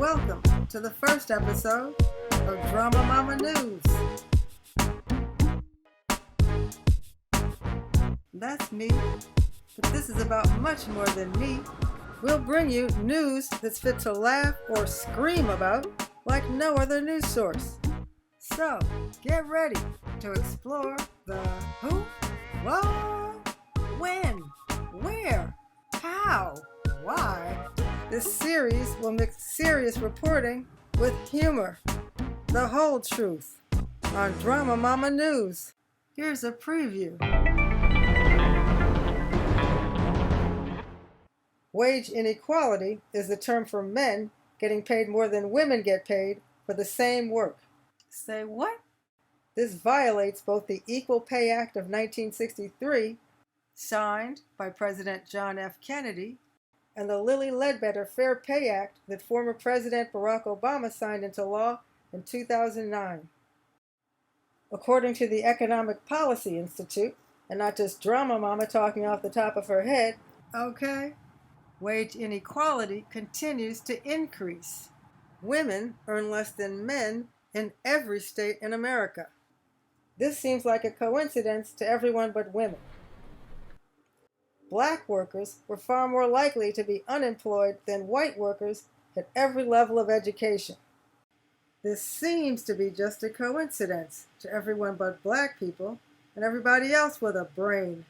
welcome to the first episode of Drama Mama News. That's me, but this is about much more than me. We'll bring you news that's fit to laugh or scream about like no other news source. So, get ready to explore the who, what, when, where, how, why. This series will mix serious reporting with humor. The whole truth on Drama Mama News. Here's a preview. Wage inequality is the term for men getting paid more than women get paid for the same work. Say what? This violates both the Equal Pay Act of 1963, signed by President John F. Kennedy, and the Lilly Ledbetter Fair Pay Act that former President Barack Obama signed into law in 2009. According to the Economic Policy Institute, and not just Drama Mama talking off the top of her head, okay, wage inequality continues to increase. Women earn less than men in every state in America. This seems like a coincidence to everyone but women. Black workers were far more likely to be unemployed than white workers at every level of education. This seems to be just a coincidence to everyone but black people and everybody else with a brain.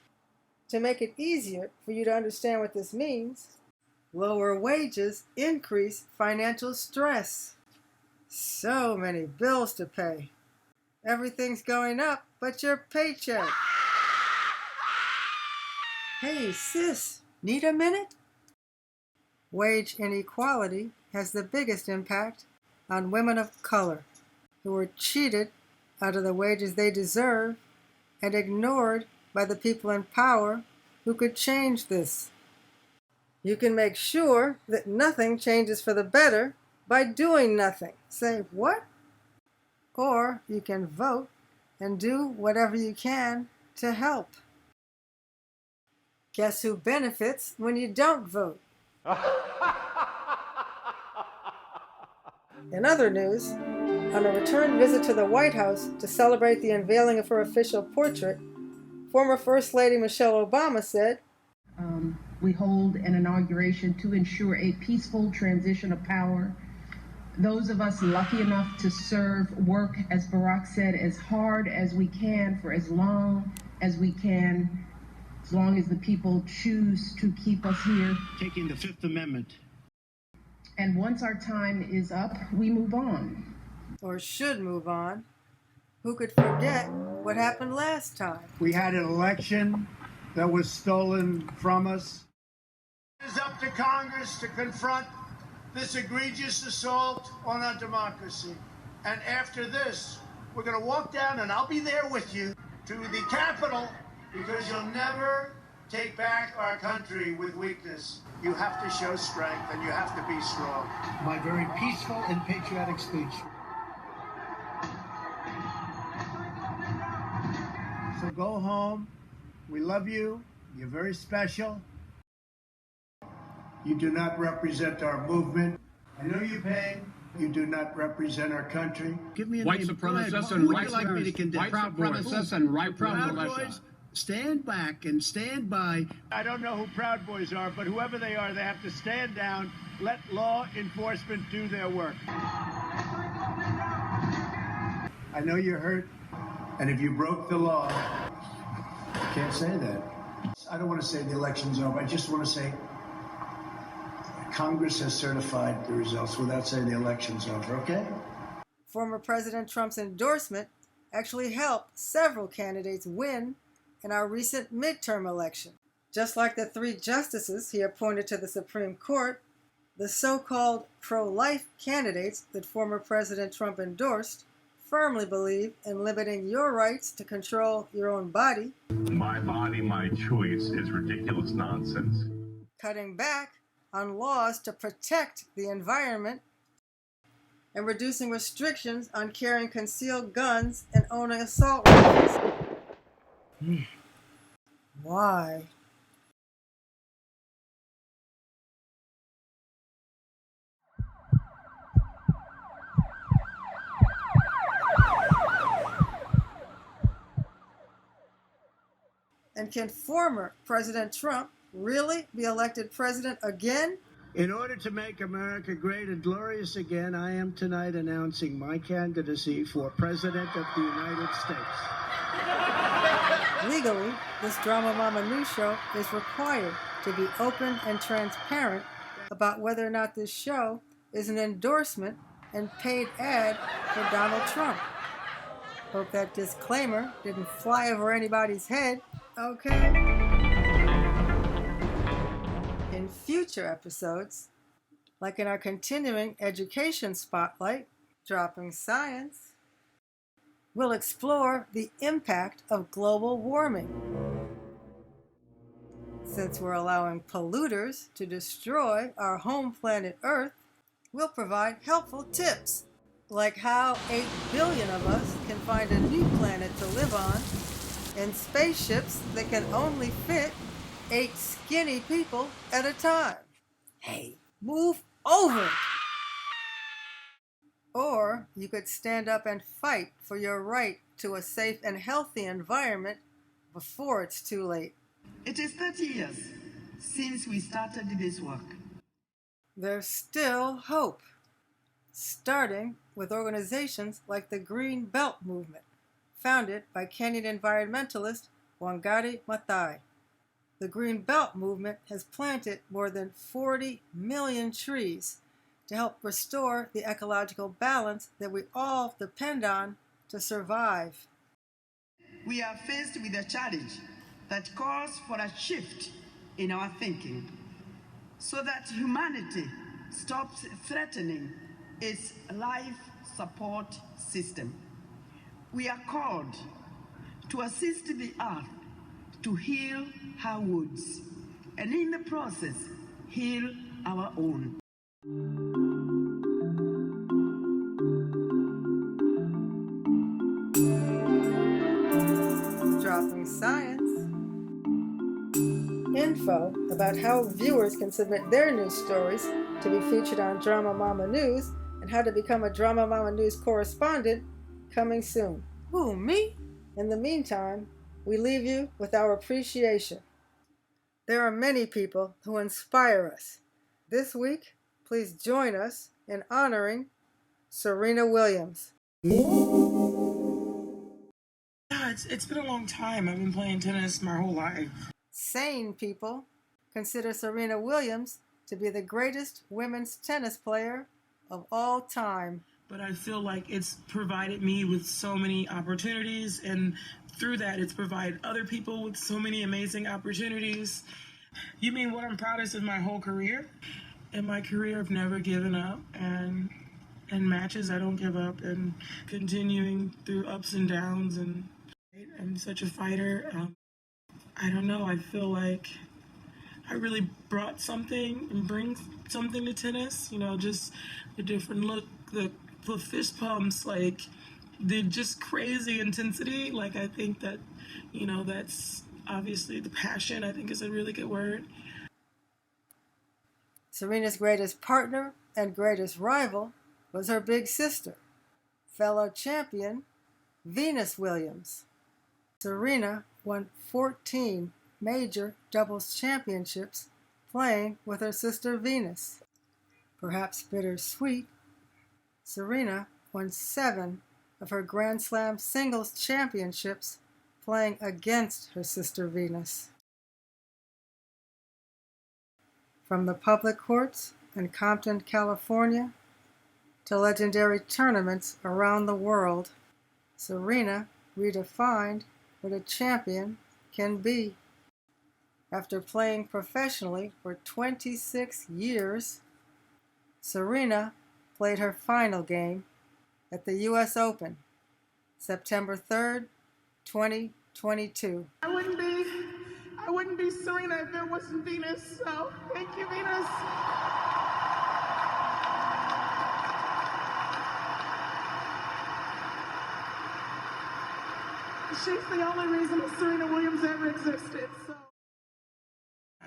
To make it easier for you to understand what this means, lower wages increase financial stress. So many bills to pay. Everything's going up but your paycheck. Hey sis, need a minute? Wage inequality has the biggest impact on women of color who are cheated out of the wages they deserve and ignored by the people in power who could change this. You can make sure that nothing changes for the better by doing nothing. Say what? Or you can vote and do whatever you can to help. Guess who benefits when you don't vote? In other news, on a return visit to the White House to celebrate the unveiling of her official portrait, former First Lady Michelle Obama said, we hold an inauguration to ensure a peaceful transition of power. Those of us lucky enough to serve work, as Barack said, as hard as we can for as long as we can, as long as the people choose to keep us here. Taking the Fifth Amendment. And once our time is up, we move on. Or should move on. Who could forget what happened last time? We had an election that was stolen from us. It is up to Congress to confront this egregious assault on our democracy. And after this, we're going to walk down, and I'll be there with you, to the Capitol, because you'll never take back our country with weakness. You have to show strength, and you have to be strong. My very peaceful and patriotic speech. So go home. We love you. You're very special. You do not represent our movement. I know you pain. You do not represent our country. Give me a white name. supremacists and white supremacists and right Proud Boys. Stand back and stand by. I don't know who Proud Boys are, but whoever they are, they have to stand down, let law enforcement do their work. I know you're hurt, and if you broke the law, I can't say that. I don't want to say the election's over. I just want to say Congress has certified the results without saying the election's over, okay? Former President Trump's endorsement actually helped several candidates win in our recent midterm election. Just like the 3 justices he appointed to the Supreme Court, the so-called pro-life candidates that former President Trump endorsed firmly believe in limiting your rights to control your own body. My body, my choice is ridiculous nonsense. Cutting back on laws to protect the environment, and reducing restrictions on carrying concealed guns and owning assault rifles. Why? And can former President Trump really be elected president again? In order to make America great and glorious again, I am tonight announcing my candidacy for President of the United States. Legally, this Drama Mama News show is required to be open and transparent about whether or not this show is an endorsement and paid ad for Donald Trump. Hope that disclaimer didn't fly over anybody's head, okay? In future episodes, like in our continuing education spotlight, Dropping Science, we'll explore the impact of global warming. Since we're allowing polluters to destroy our home planet Earth, we'll provide helpful tips, like how 8 billion of us can find a new planet to live on in spaceships that can only fit 8 skinny people at a time. Hey, move over! Or you could stand up and fight for your right to a safe and healthy environment before it's too late. It is 30 years since we started this work. There's still hope, starting with organizations like the Green Belt Movement, founded by Kenyan environmentalist Wangari Maathai. The Green Belt Movement has planted more than 40 million trees to help restore the ecological balance that we all depend on to survive. We are faced with a challenge that calls for a shift in our thinking so that humanity stops threatening its life support system. We are called to assist the earth to heal her woods, and in the process, heal our own. Dropping Science. Info about how viewers can submit their news stories to be featured on Drama Mama News and how to become a Drama Mama News correspondent coming soon. Who, me? In the meantime, we leave you with our appreciation. There are many people who inspire us. This week, please join us in honoring Serena Williams. Yeah, it's been a long time. I've been playing tennis my whole life. Sane people consider Serena Williams to be the greatest women's tennis player of all time. But I feel like it's provided me with so many opportunities, and through that, it's provided other people with so many amazing opportunities. You mean what I'm proudest of my whole career? In my career, I've never given up, and in matches, I don't give up, and continuing through ups and downs, and I'm such a fighter. I don't know, I feel like I really brought something and bring something to tennis, you know, just the different look, the fist pumps, like the just crazy intensity. Like, I think that, you know, that's obviously the passion, I think is a really good word. Serena's greatest partner and greatest rival was her big sister, fellow champion Venus Williams. Serena won 14 major doubles championships playing with her sister Venus. Perhaps bittersweet, Serena won 7 of her Grand Slam singles championships playing against her sister Venus. From the public courts in Compton, California, to legendary tournaments around the world, Serena redefined what a champion can be. After playing professionally for 26 years, Serena played her final game at the U.S. Open, September 3rd, 2022. I wouldn't be Serena if there wasn't Venus, so thank you, Venus. She's the only reason Serena Williams ever existed, so.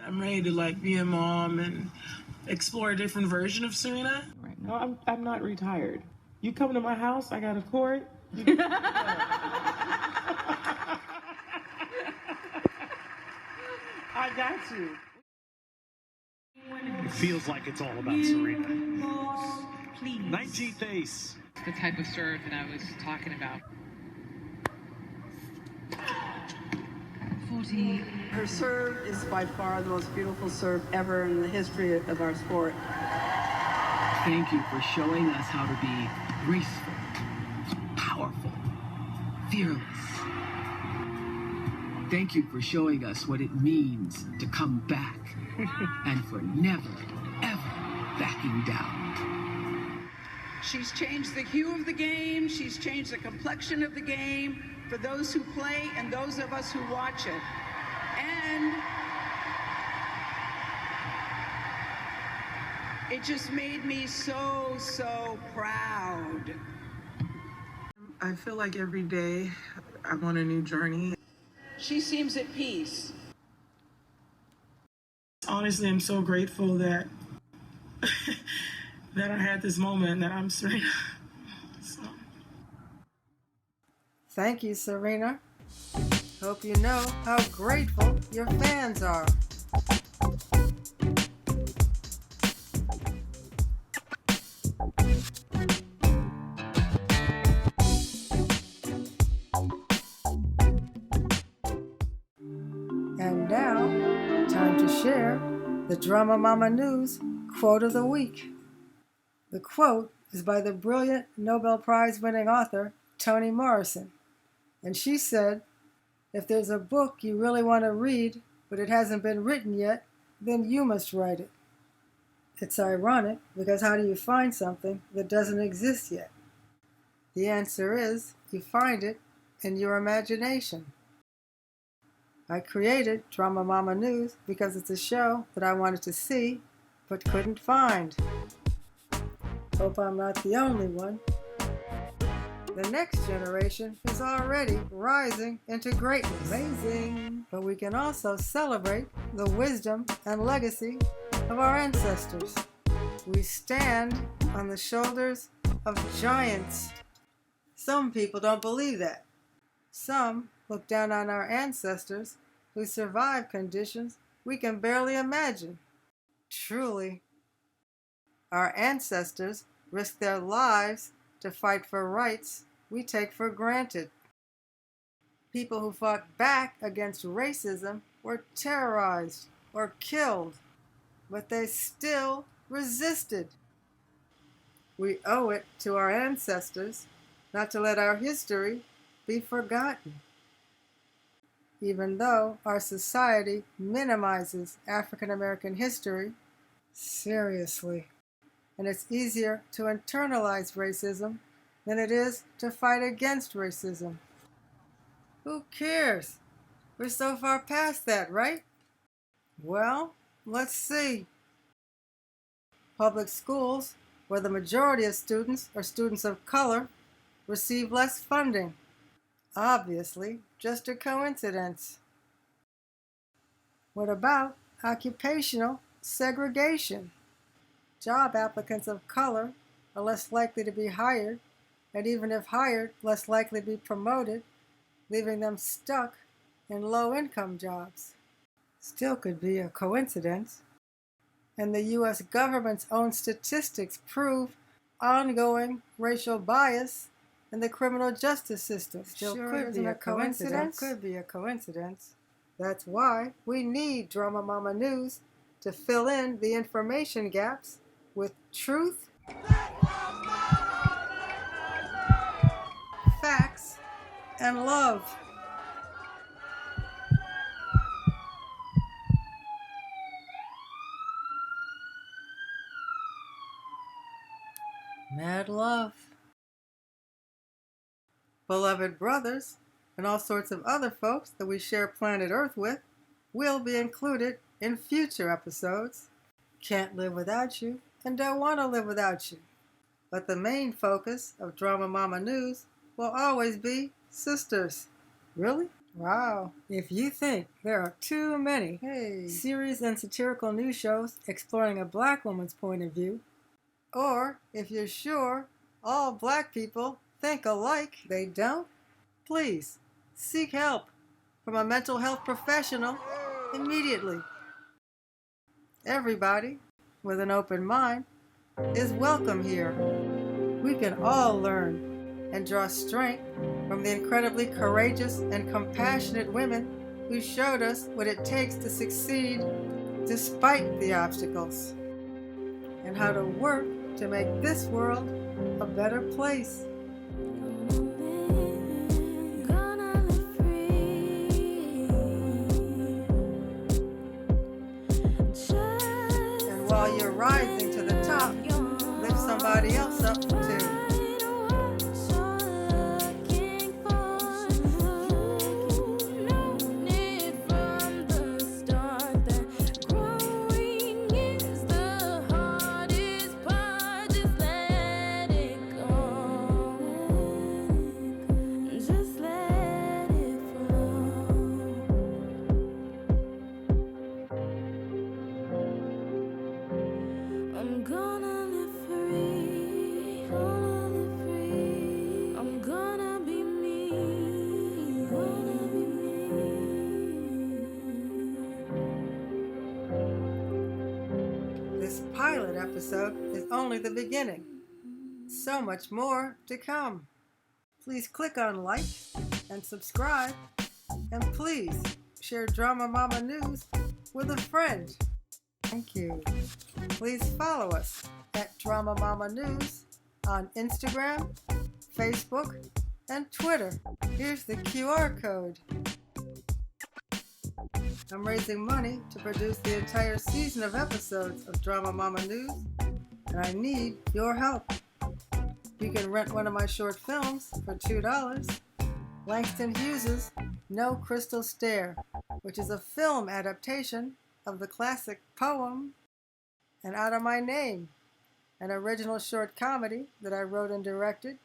I'm ready to like be a mom and explore a different version of Serena. Right now, I'm not retired. You come to my house, I got a court. got you. It feels like it's all about Serena. 19th ace. The type of serve that I was talking about. 40. Her serve is by far the most beautiful serve ever in the history of our sport. Thank you for showing us how to be graceful, powerful, fearless. Thank you for showing us what it means to come back and for never, ever backing down. She's changed the hue of the game. She's changed the complexion of the game for those who play and those of us who watch it. And it just made me so, so proud. I feel like every day I'm on a new journey. She seems at peace. Honestly, I'm so grateful that that I had this moment, that I'm Serena. So. Thank you, Serena. Hope you know how grateful your fans are. And now, time to share the Drama Mama News Quote of the Week. The quote is by the brilliant Nobel Prize-winning author Toni Morrison. And she said, "If there's a book you really want to read, but it hasn't been written yet, then you must write it." It's ironic, because how do you find something that doesn't exist yet? The answer is, you find it in your imagination. I created Drama Mama News because it's a show that I wanted to see, but couldn't find. Hope I'm not the only one. The next generation is already rising into greatness. Amazing! But we can also celebrate the wisdom and legacy of our ancestors. We stand on the shoulders of giants. Some people don't believe that. Some look down on our ancestors who survived conditions we can barely imagine. Truly, our ancestors risked their lives to fight for rights we take for granted. People who fought back against racism were terrorized or killed, but they still resisted. We owe it to our ancestors not to let our history be forgotten. Even though our society minimizes African American history, seriously, and it's easier to internalize racism than it is to fight against racism. Who cares? We're so far past that, right? Well, let's see. Public schools, where the majority of students are students of color, receive less funding. Obviously, just a coincidence. What about occupational segregation? Job applicants of color are less likely to be hired, and even if hired, less likely to be promoted, leaving them stuck in low-income jobs. Still could be a coincidence. And the U.S. government's own statistics prove ongoing racial bias in the criminal justice system. Still could be a coincidence. Could be a coincidence. That's why we need Drama Mama News to fill in the information gaps with truth, facts, and love. Mad love. Beloved brothers, and all sorts of other folks that we share planet Earth with, will be included in future episodes. Can't live without you, and don't want to live without you. But the main focus of Drama Mama News will always be sisters. Really? Wow. If you think there are too many serious and satirical news shows exploring a black woman's point of view, or if you're sure all black people think alike, they don't, please seek help from a mental health professional immediately. Everybody with an open mind is welcome here. We can all learn and draw strength from the incredibly courageous and compassionate women who showed us what it takes to succeed despite the obstacles, and how to work to make this world a better place. And while you're rising to the top, lift somebody else up too. I'm gonna live free, gonna live free. I'm gonna be me, gonna be me. This pilot episode is only the beginning. So much more to come. Please click on like and subscribe, and please share Drama Mama News with a friend. Thank you. Please follow us at Drama Mama News on Instagram, Facebook, and Twitter. Here's the QR code. I'm raising money to produce the entire season of episodes of Drama Mama News, and I need your help. You can rent one of my short films for $2. Langston Hughes's No Crystal Stair, which is a film adaptation of the classic poem And Out of My Name, an original short comedy that I wrote and directed,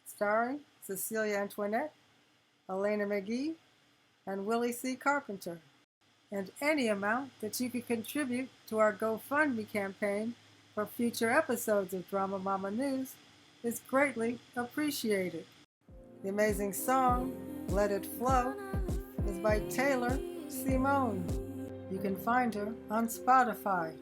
starring Cecilia Antoinette, Elena McGee, and Willie C. Carpenter. And any amount that you can contribute to our GoFundMe campaign for future episodes of Drama Mama News is greatly appreciated. The amazing song, Let It Flow, is by Taylor Simone. You can find her on Spotify.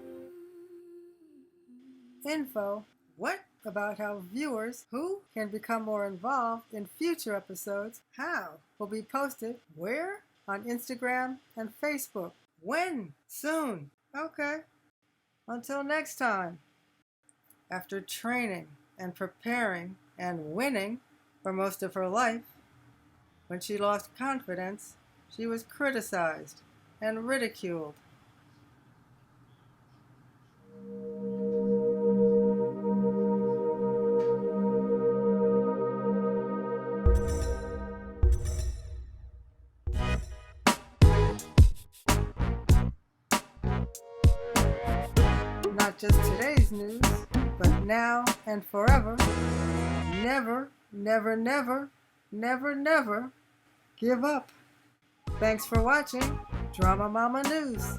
Info, what about how viewers who can become more involved in future episodes, how, will be posted where? On Instagram and Facebook. When? Soon. Okay. Until next time. After training and preparing and winning for most of her life, when she lost confidence, she was criticized and ridiculed. Not just today's news, but now and forever. Never, never, never, never, never give up. Thanks for watching Drama Mama News.